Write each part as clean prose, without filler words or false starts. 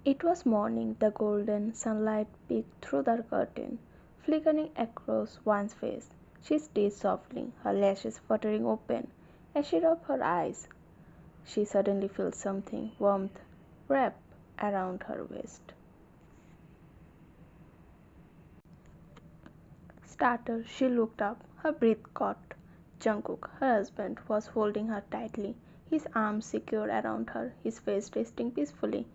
It was morning, the golden sunlight peeked through the curtain, flickering across one's face. She stirred softly, her lashes fluttering open. As she rubbed her eyes, she suddenly felt something warmth wrap around her waist. Startled, she looked up. Her breath caught. Jungkook, her husband, was holding her tightly, his arms secure around her, his face resting peacefully.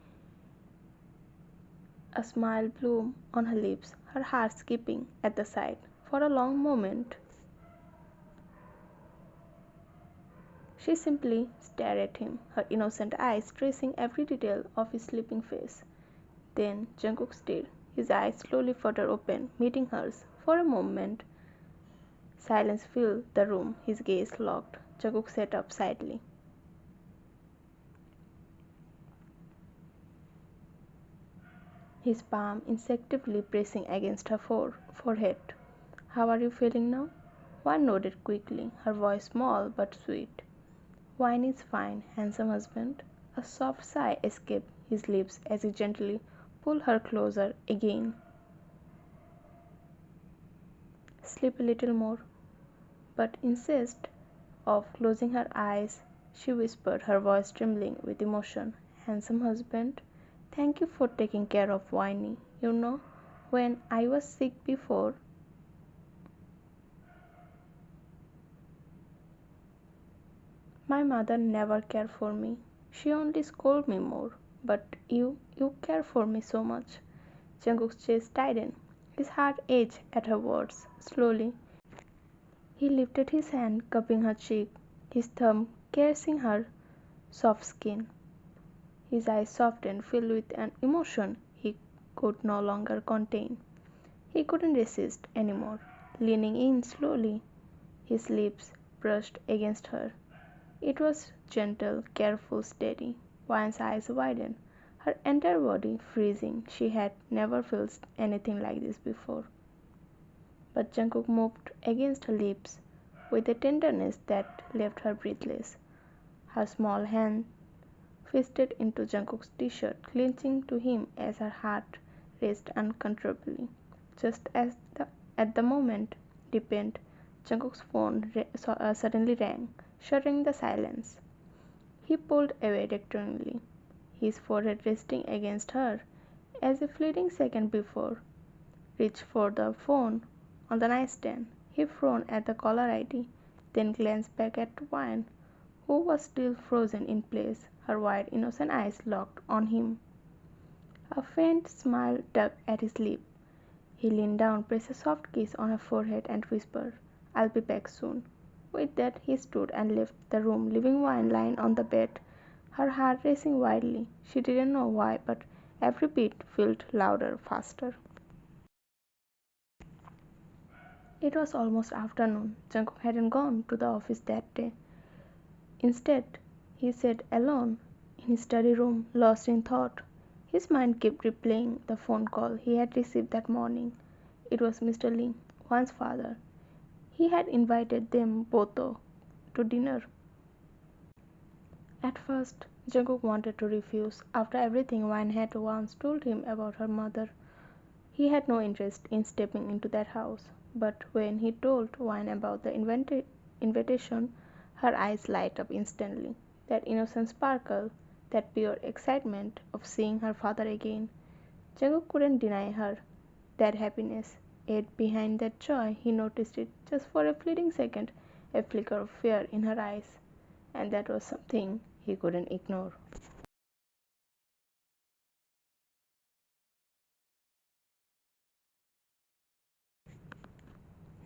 A smile bloomed on her lips, her heart skipping at the sight. For a long moment, she simply stared at him, her innocent eyes tracing every detail of his sleeping face. Then Jungkook stirred, his eyes slowly fluttered open, meeting hers. For a moment, silence filled the room, his gaze locked. Jungkook sat up slightly, his palm instinctively pressing against her forehead. "How are you feeling now?" One nodded quickly, her voice small but sweet. "Wine is fine, handsome husband." A soft sigh escaped his lips as he gently pulled her closer again. "Sleep a little more." But instead of closing her eyes, she whispered, her voice trembling with emotion, "Handsome husband, thank you for taking care of Winnie. You know, when I was sick before, my mother never cared for me. She only scolded me more. But you care for me so much." Jungkook's chest tightened. His heart ached at her words. Slowly, he lifted his hand, cupping her cheek, his thumb caressing her soft skin. His eyes softened, filled with an emotion he could no longer contain. He couldn't resist any more. Leaning in slowly, his lips brushed against her. It was gentle, careful, steady. Wan's eyes widened, her entire body freezing. She had never felt anything like this before. But Jungkook moved against her lips with a tenderness that left her breathless. Her small hand fisted into Jungkook's t-shirt, clinching to him as her heart raced uncontrollably. Just as at the moment deepened, Jungkook's phone suddenly rang, shattering the silence. He pulled away reluctantly, his forehead resting against her, as a fleeting second before. Reached for the phone on the nightstand. He frowned at the caller ID, then glanced back at Wine, who was still frozen in place, her wide, innocent eyes locked on him. A faint smile tugged at his lip. He leaned down, pressed a soft kiss on her forehead, and whispered, "I'll be back soon." With that, he stood and left the room, leaving Wine lying on the bed, her heart racing wildly. She didn't know why, but every beat felt louder, faster. It was almost afternoon. Jungkook hadn't gone to the office that day. Instead, he sat alone in his study room, lost in thought. His mind kept replaying the phone call he had received that morning. It was Mr. Lee, Wan's father. He had invited them both to dinner. At first, Jungkook wanted to refuse. After everything Wan had once told him about her mother, he had no interest in stepping into that house. But when he told Wan about the invitation, her eyes light up instantly. That innocent sparkle, that pure excitement of seeing her father again. Jungkook couldn't deny her that happiness. Yet behind that joy, he noticed it just for a fleeting second, a flicker of fear in her eyes, and that was something he couldn't ignore.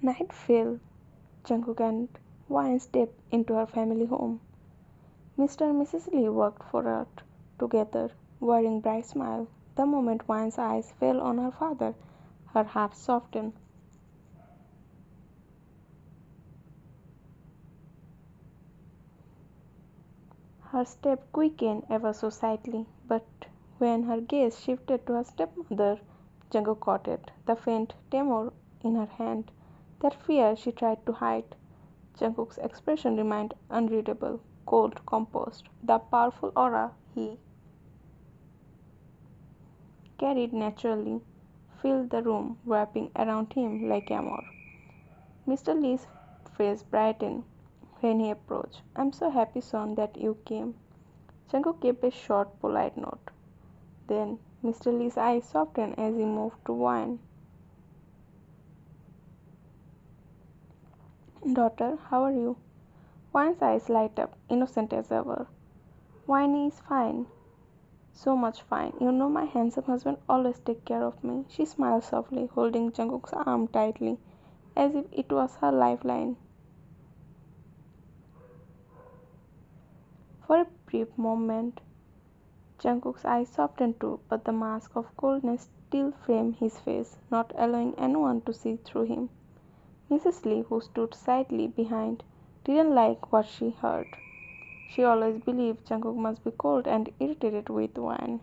Night fell. Jungkook and Wine stepped into her family home. Mr. and Mrs. Lee worked for her together, wearing bright smiles. The moment Wine's eyes fell on her father, her heart softened. Her step quickened ever so slightly, but when her gaze shifted to her stepmother, Jungkook caught it, the faint tremor in her hand, that fear she tried to hide. Jungkook's expression remained unreadable, cold, composed, the powerful aura he carried naturally filled the room, wrapping around him like armor. Mr. Lee's face brightened when he approached. "I'm so happy, son, that you came." Jungkook gave a short, polite note. Then Mr. Lee's eyes softened as he moved to Wine. "Daughter, how are you?" Wine's eyes light up, innocent as ever. "Wine is fine. So much fine. You know my handsome husband always take care of me." She smiled softly, holding Jungkook's arm tightly, as if it was her lifeline. For a brief moment, Jungkook's eyes softened too, but the mask of coldness still framed his face, not allowing anyone to see through him. Mrs. Lee, who stood slightly behind, didn't like what she heard. She always believed Jungkook must be cold and irritated with Wine.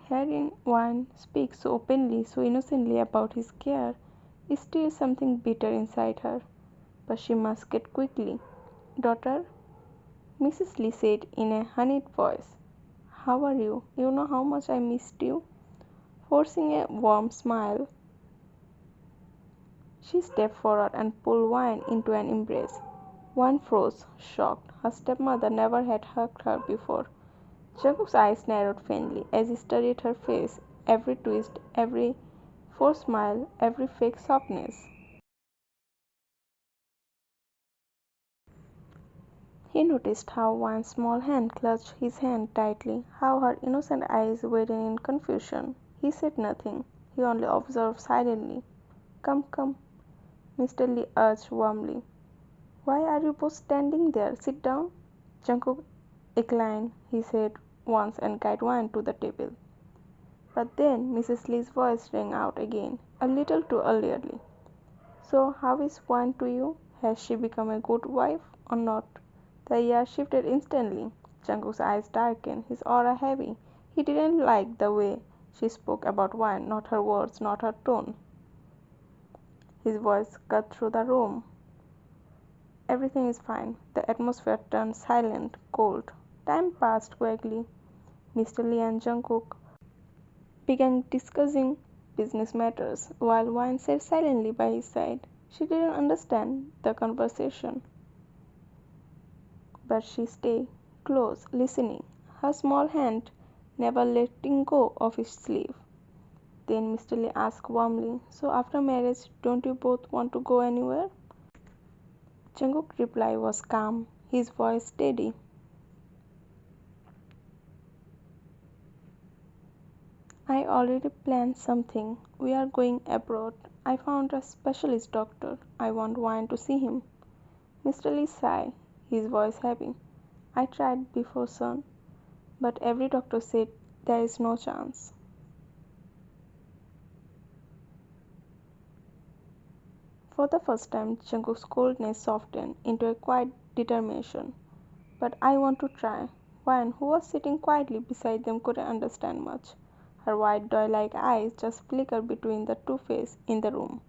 Hearing Wine speak so openly, so innocently about his care, stirred something bitter inside her. But she must get quickly. "Daughter," Mrs. Lee said in a honeyed voice, "how are you? You know how much I missed you." Forcing a warm smile, she stepped forward and pulled Wine into an embrace. Wine froze, shocked. Her stepmother never had hugged her before. Jungkook's eyes narrowed faintly as he studied her face, every twist, every forced smile, every fake softness. He noticed how one small hand clutched his hand tightly, how her innocent eyes widened in confusion. He said nothing. He only observed silently. "Come, come," Mr. Lee urged warmly. "Why are you both standing there? Sit down." Jungkook inclined his head once and guided Wine to the table. But then Mrs. Lee's voice rang out again, a little too early. "So how is Wine to you? Has she become a good wife or not?" The air shifted instantly. Jungkook's eyes darkened, his aura heavy. He didn't like the way she spoke about Wine, not her words, not her tone. His voice cut through the room. "Everything is fine." The atmosphere turned silent, cold. Time passed quickly. Mr. Lee and Jungkook began discussing business matters, while Wine sat silently by his side. She didn't understand the conversation, but she stayed close, listening, her small hand never letting go of his sleeve. Then Mr. Lee asked warmly, "So after marriage, don't you both want to go anywhere?" Jungkook's reply was calm, his voice steady. "I already planned something. We are going abroad. I found a specialist doctor. I want Wine to see him." Mr. Lee sighed, his voice heavy. "I tried before, son, but every doctor said there is no chance." For the first time, Jungkook's coldness softened into a quiet determination. "But I want to try." Wine, who was sitting quietly beside them, couldn't understand much. Her wide doe-like eyes just flickered between the two faces in the room.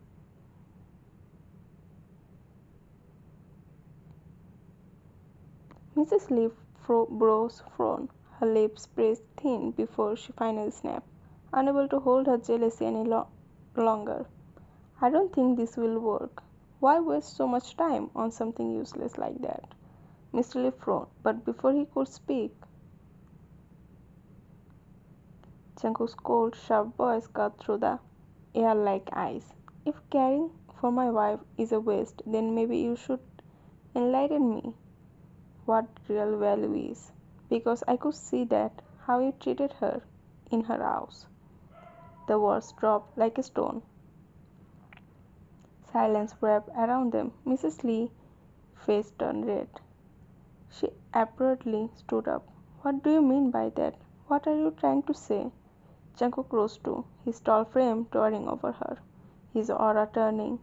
Mrs. Lee's brows frowned, her lips pressed thin before she finally snapped, unable to hold her jealousy any longer. "I don't think this will work. Why waste so much time on something useless like that?" Mr. Lee frowned, but before he could speak, Jungkook's cold, sharp voice cut through the air like ice. "If caring for my wife is a waste, then maybe you should enlighten me what real value is, because I could see that how you treated her in her house." The words dropped like a stone. Silence wrapped around them. Mrs. Lee's face turned red. She abruptly stood up. "What do you mean by that? What are you trying to say?" Jungkook rose too, his tall frame towering over her, his aura turning.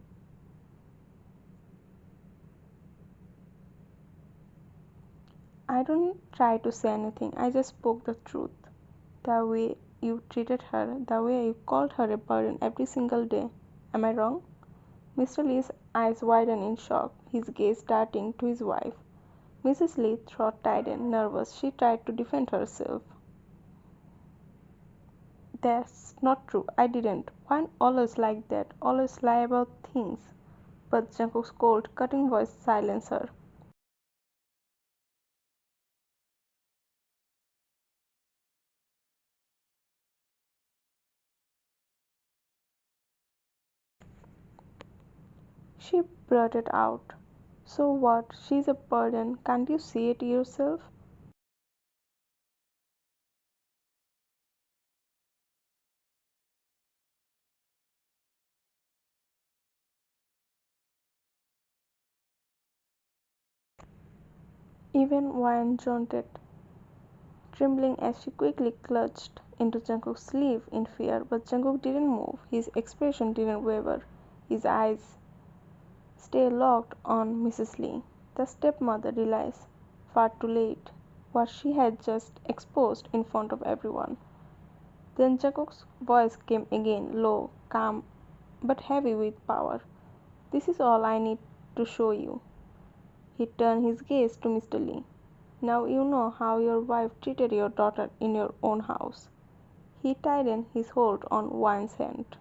"I don't try to say anything. I just spoke the truth. The way you treated her, the way you called her a burden every single day. Am I wrong?" Mr. Lee's eyes widened in shock, his gaze darting to his wife. Mrs. Lee's throat tightened, nervous. She tried to defend herself. That's not true. I didn't. Why always like that? Always lie about things. But Jungkook's cold, cutting voice silenced her. She blurted out. So what? She's a burden. Can't you see it yourself? Even Wyan jointed, trembling as she quickly clutched into Jungkook's sleeve in fear, but Jungkook didn't move. His expression didn't waver. His eyes stayed locked on Mrs. Lee. The stepmother realized, far too late, what she had just exposed in front of everyone. Then Jungkook's voice came again, low, calm, but heavy with power. "This is all I need to show you." He turned his gaze to Mr. Lee. "Now you know how your wife treated your daughter in your own house." He tightened his hold on Wyan's hand.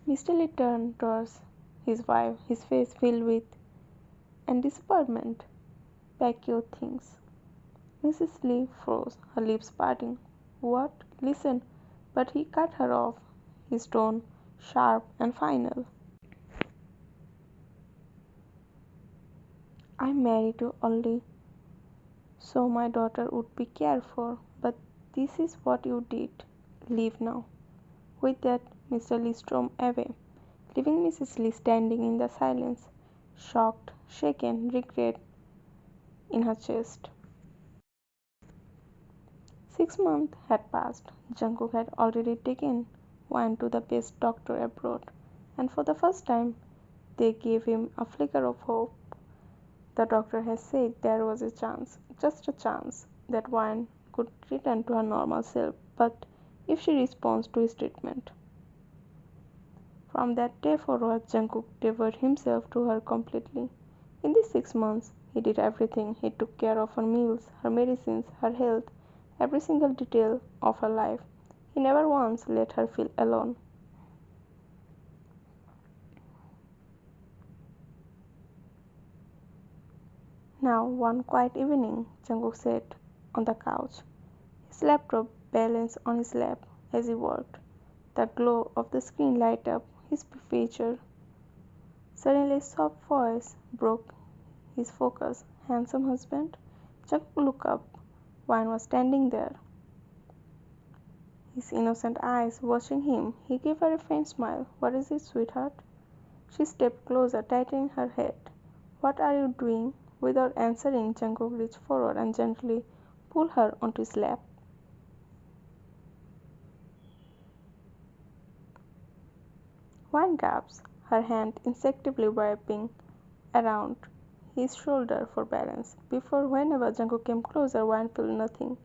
Mr. Lee turned towards his wife, his face filled with and disappointment. "Pack your things." Mrs. Lee froze, her lips parting. "What? Listen." But he cut her off, his tone sharp and final. "I married you only so my daughter would be cared for, but this is what you did. Leave now." With that, Mr. Lee stormed away, leaving Mrs. Lee standing in the silence, shocked, shaken, regret in her chest. 6 months had passed. Jungkook had already taken Won to the best doctor abroad, and for the first time they gave him a flicker of hope. The doctor had said there was a chance, just a chance, that Won could return to her normal self, but if she responds to his treatment. From that day forward, Jungkook devoted himself to her completely. In these 6 months, he did everything. He took care of her meals, her medicines, her health, every single detail of her life. He never once let her feel alone. Now, one quiet evening, Jungkook sat on the couch, his laptop balanced on his lap as he worked. The glow of the screen lighted up his features. Suddenly a soft voice broke his focus. "Handsome husband?" Jungkook looked up. Wayne was standing there, his innocent eyes watching him. He gave her a faint smile. "What is it, sweetheart?" She stepped closer, tightening her head. "What are you doing?" Without answering, Jungkook reached forward and gently pulled her onto his lap. Wayne gasped, her hand instinctively wrapping around his shoulder for balance. Before, whenever Jungkook came closer, Wayne felt nothing.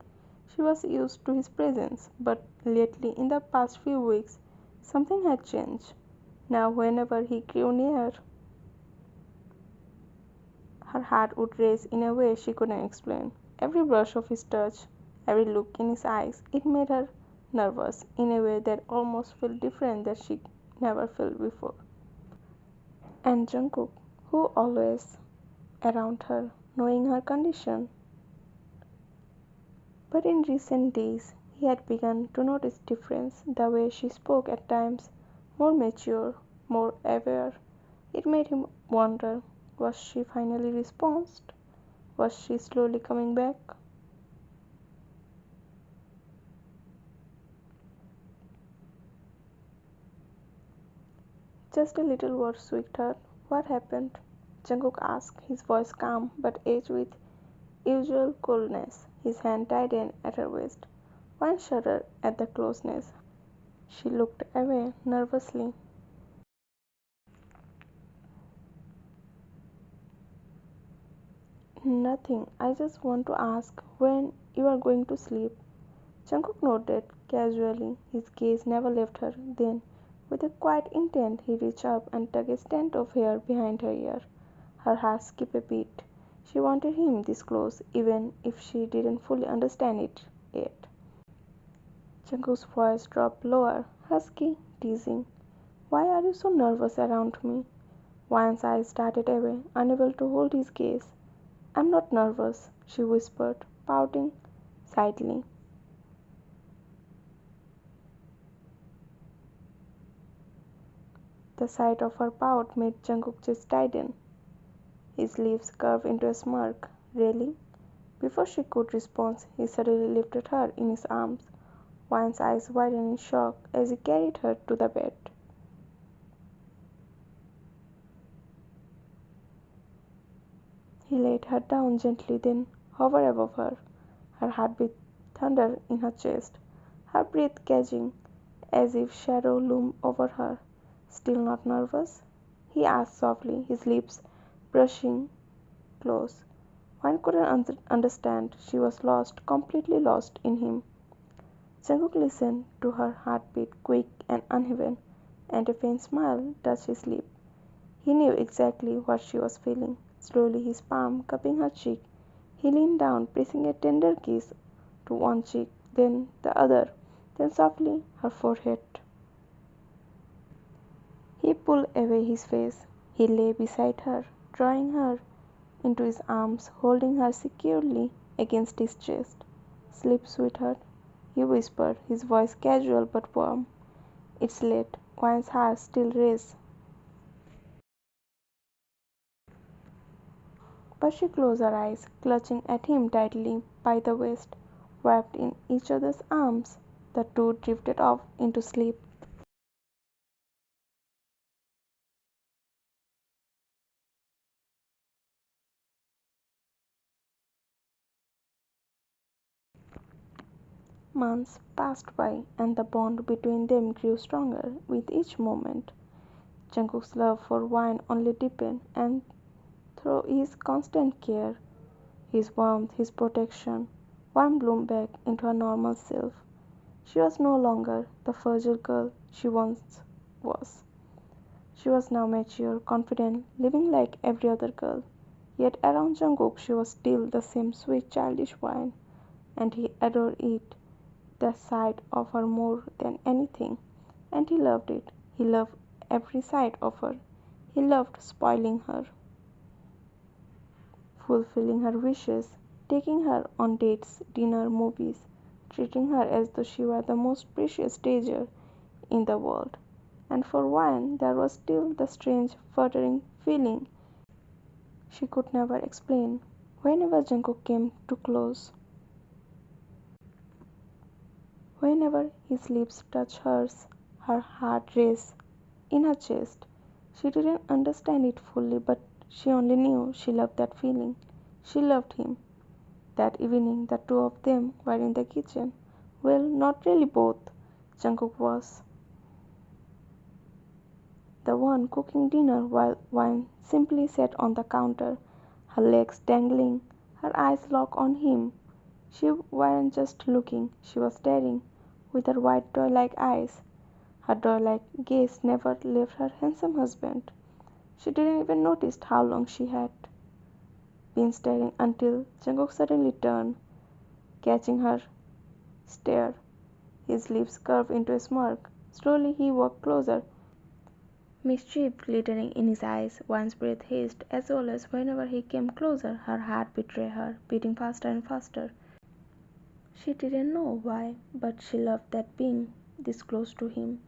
She was used to his presence, but lately, in the past few weeks, something had changed. Now, whenever he grew near, her heart would race in a way she couldn't explain. Every brush of his touch, every look in his eyes, it made her nervous in a way that almost felt different that she never felt before. And Jungkook, who always around her, knowing her condition. But in recent days he had begun to notice difference, the way she spoke at times, more mature, more aware. It made him wonder, was she finally responded? Was she slowly coming back? "Just a little word, sweetheart. What happened?" Jungkook asked, his voice calm but edged with usual coldness. His hand tightened at her waist. One shuddered at the closeness. She looked away nervously. Nothing. I just want to ask when you are going to sleep. Jungkook nodded casually. His gaze never left her. Then, with a quiet intent, he reached up and tugged a strand of hair behind her ear. Her heart skipped a beat. She wanted him this close, even if she didn't fully understand it yet. Jungkook's voice dropped lower, husky, teasing. Why are you so nervous around me? Wan's eyes darted away, unable to hold his gaze. I'm not nervous, she whispered, pouting slightly. The sight of her pout made Jungkook just tighten. His lips curved into a smirk. Really? Before she could respond, he suddenly lifted her in his arms. Wan's eyes widened in shock as he carried her to the bed. He laid her down gently, then hovered above her. Her heartbeat thundered in her chest, her breath catching, as if shadow loomed over her. Still not nervous? He asked softly, his lips brushing close. One couldn't understand. She was lost, completely lost in him. Jungkook listened to her heartbeat, quick and uneven, and a faint smile touched his lip. He knew exactly what she was feeling. Slowly, his palm cupping her cheek, he leaned down, pressing a tender kiss to one cheek, then the other, then softly her forehead. He pulled away his face. He lay beside her, drawing her into his arms, holding her securely against his chest. Sleep, sweetheart, he whispered, his voice casual but warm. It's late. Wine's heart still races. But she closed her eyes, clutching at him tightly by the waist. Wrapped in each other's arms, the two drifted off into sleep. Months passed by, and the bond between them grew stronger with each moment. Jungkook's love for wine only deepened, and through his constant care, his warmth, his protection, wine bloomed back into her normal self. She was no longer the fragile girl she once was. She was now mature, confident, living like every other girl. Yet around Jungkook she was still the same sweet childish wine, and he adored it, the sight of her more than anything. And he loved it. He loved every side of her. He loved spoiling her, fulfilling her wishes, taking her on dates, dinner, movies, treating her as though she were the most precious treasure in the world. And for one, there was still the strange, fluttering feeling she could never explain. Whenever Jungkook came too close, whenever his lips touched hers, her heart raced in her chest. She didn't understand it fully, but she only knew she loved that feeling. She loved him. That evening, the two of them were in the kitchen. Well, not really both. Jungkook was the one cooking dinner while Wine simply sat on the counter, her legs dangling, her eyes locked on him. She weren't just looking, she was staring with her wide doe-like eyes. Her doe-like gaze never left her handsome husband. She didn't even notice how long she had been staring until Jungkook suddenly turned, catching her stare. His lips curved into a smirk. Slowly he walked closer, mischief glittering in his eyes. One's breath hissed, as well as whenever he came closer, her heart betrayed her, beating faster and faster. She didn't know why, but she loved that being this close to him.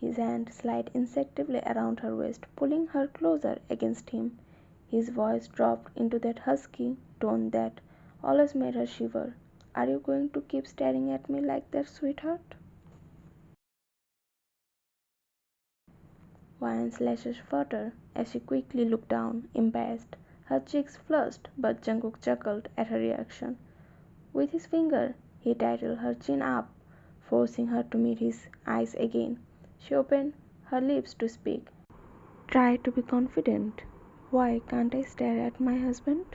His hand slid instinctively around her waist, pulling her closer against him. His voice dropped into that husky tone that always made her shiver. Are you going to keep staring at me like that, sweetheart? Vian's lashes fluttered as she quickly looked down, embarrassed. Her cheeks flushed, but Jungkook chuckled at her reaction. With his finger, he tightened her chin up, forcing her to meet his eyes again. She opened her lips to speak. Try to be confident. Why can't I stare at my husband?